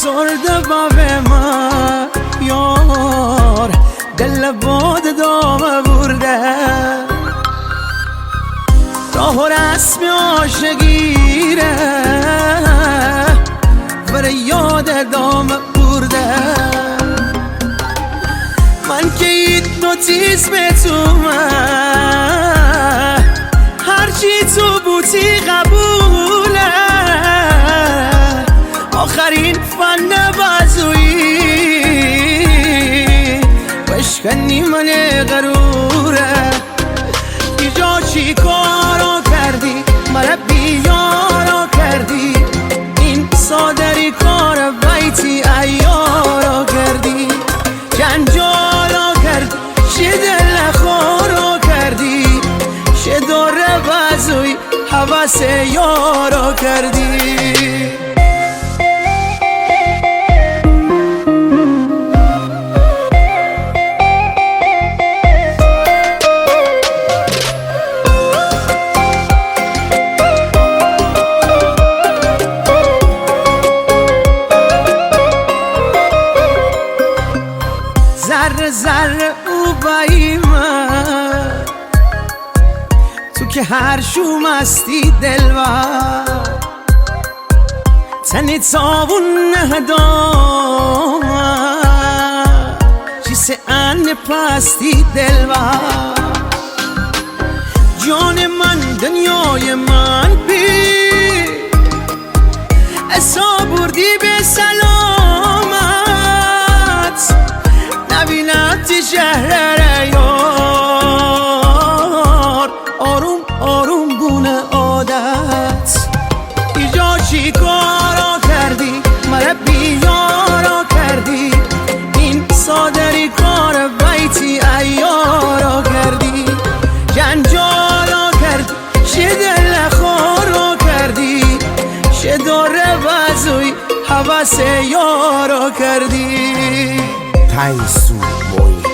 افسرده بابه من یار دل باد دامه برده راه و رسم عاشقیره بره یاد دامه برده من که هیپنوتیزم تو من هرچی تو بوتی قبوله آخرین فن بازویی بشکنی من غروره ایجا چی کارو کردی مرا بیارو کردی این صادری کار بیتی ایارو کردی جنجالو کردی چه دل خورو کردی چه دوره بازوی حواس یارو کردی ذره ذره او بایی من تو که هر شوم هستی دلوار تنی تاون نهدام چیسه ان پستی دلوار جان من دنیای من بی اسا بردی به سلامت نبینمتی شهر یار آروم آروم گونه عادت ایجا چی کارا کردی مرا بیارا کردی این صادری کار بیتی ایارا کردی جنجالا کردی چه دل خورا کردی چه دوره بازوی حواس یارا کردی Taisu boy